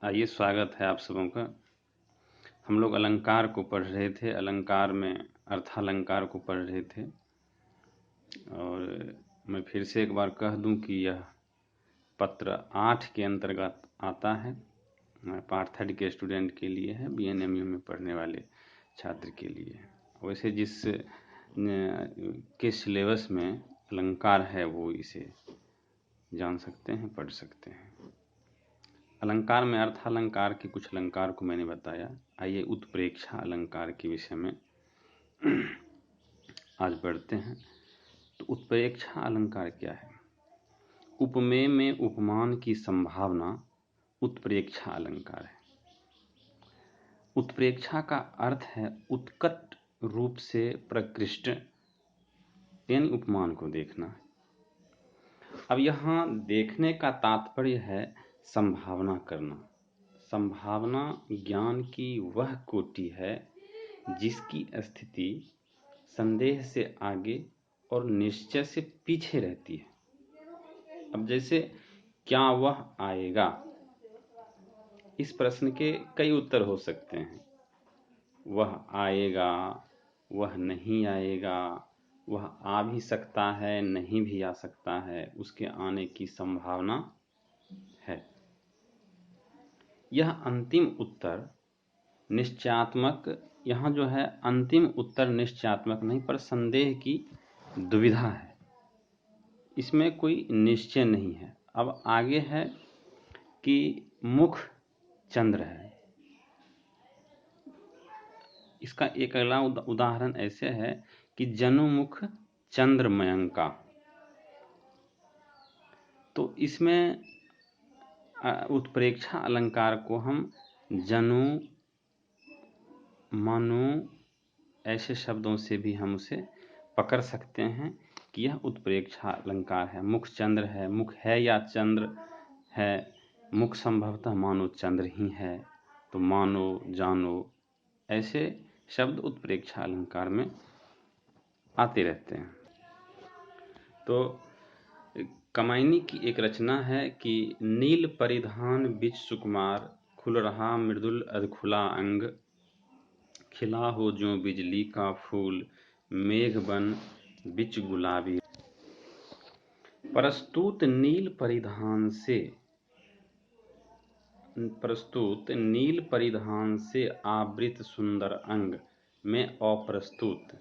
आइए, स्वागत है आप सबों का। हम लोग अलंकार को पढ़ रहे थे, अलंकार में अर्थालंकार को पढ़ रहे थे। और मैं फिर से एक बार कह दूं कि यह पत्र 8 के अंतर्गत आता है, पार्ट 3 के स्टूडेंट के लिए है, BNMU में पढ़ने वाले छात्र के लिए। वैसे जिस के सिलेबस में अलंकार है वो इसे जान सकते हैं, पढ़ सकते हैं। अलंकार में अर्थालंकार के कुछ अलंकार को मैंने बताया। आइए उत्प्रेक्षा अलंकार के विषय में आज बढ़ते हैं। तो उत्प्रेक्षा अलंकार क्या है? उपमेय में उपमान की संभावना उत्प्रेक्षा अलंकार है। उत्प्रेक्षा का अर्थ है उत्कट रूप से प्रकृष्ट, यानी उपमान को देखना। अब यहाँ देखने का तात्पर्य है संभावना करना। संभावना ज्ञान की वह कोटि है जिसकी स्थिति संदेह से आगे और निश्चय से पीछे रहती है। अब जैसे क्या वह आएगा, इस प्रश्न के कई उत्तर हो सकते हैं। वह आएगा, वह नहीं आएगा, वह आ भी सकता है, नहीं भी आ सकता है, उसके आने की संभावना है। यह अंतिम उत्तर निश्चयात्मक, यहाँ जो है अंतिम उत्तर निश्चयात्मक नहीं पर संदेह की दुविधा है, इसमें कोई निश्चय नहीं है। अब आगे है कि मुख चंद्र है। इसका एक अगला उदाहरण ऐसे है कि जनुमुख चंद्रमयंका। तो इसमें उत्प्रेक्षा अलंकार को हम जनु, मनु ऐसे शब्दों से भी हम उसे पकड़ सकते हैं कि यह उत्प्रेक्षा अलंकार है। मुख चंद्र है, मुख है या चंद्र है, मुख संभवतः मानो चंद्र ही है, तो मानो, जानो ऐसे शब्द उत्प्रेक्षा अलंकार में आते रहते हैं। तो कमायनी की एक रचना है कि नील परिधान बिच सुकुमार, खुल रहा मृदुल अधखुला अंग, खिला हो जो बिजली का फूल, मेघ बन बिच गुलाबी। प्रस्तुत नील परिधान से आवृत सुंदर अंग में अप्रस्तुत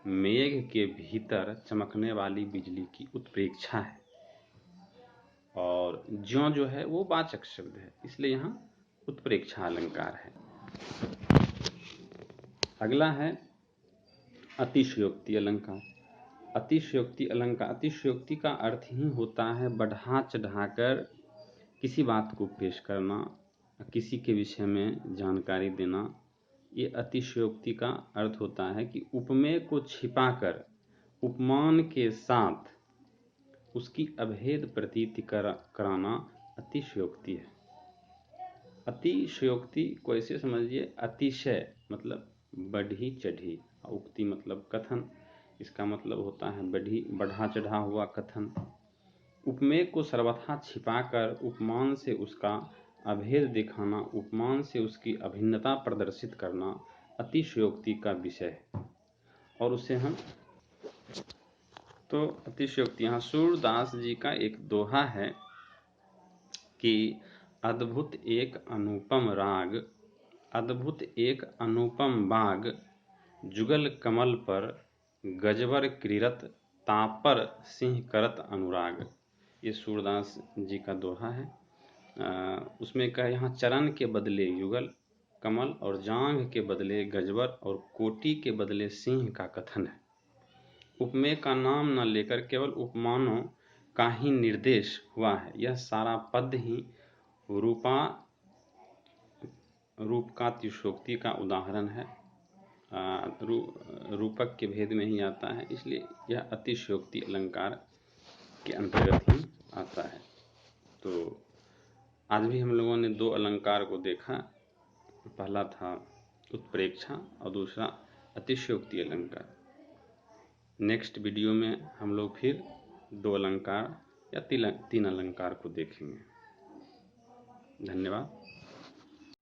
मेघ के भीतर चमकने वाली बिजली की उत्प्रेक्षा है। और ज्यों जो है वो वाचक शब्द है, इसलिए यहाँ उत्प्रेक्षा अलंकार है। अगला है अतिशयोक्ति अलंकार। अतिशयोक्ति अलंकार, अतिशयोक्ति का अर्थ ही होता है बढ़ा चढ़ाकर किसी बात को पेश करना, किसी के विषय में जानकारी देना। ये अतिशयोक्ति का अर्थ होता है कि उपमेय को छिपाकर उपमान के साथ उसकी अभेद प्रतीति कराना अतिशयोक्ति है। अतिशयोक्ति को ऐसे समझिए, अतिशय मतलब बढ़ी चढ़ी, उक्ति मतलब कथन, इसका मतलब होता है बढ़ा चढ़ा हुआ कथन। उपमेय को सर्वथा छिपाकर उपमान से उसका अभेद दिखाना, उपमान से उसकी अभिन्नता प्रदर्शित करना अतिशयोक्ति का विषय है। और उसे हम तो अतिशयोक्ति, यहाँ सूरदास जी का एक दोहा है कि अद्भुत एक अनुपम राग, अद्भुत एक अनुपम बाग, जुगल कमल पर गजबर क्रीरत, तापर सिंह करत अनुराग। ये सूरदास जी का दोहा है। उसमें कहा यहाँ चरण के बदले युगल, कमल और जांघ के बदले गजबर और कोटि के बदले सिंह का कथन है। उपमेय का नाम न लेकर केवल उपमानों का ही निर्देश हुआ है। यह सारा पद ही रूपकातिशयोक्ति का उदाहरण है। रूपक के भेद में ही आता है, इसलिए यह अतिशयोक्ति अलंकार के अंतर्गत ही आता है। तो आज भी हम लोगों ने दो अलंकार को देखा। पहला था उत्प्रेक्षा और दूसरा अतिशयोक्ति अलंकार। नेक्स्ट वीडियो में हम लोग फिर दो अलंकार या तीन अलंकार को देखेंगे। धन्यवाद।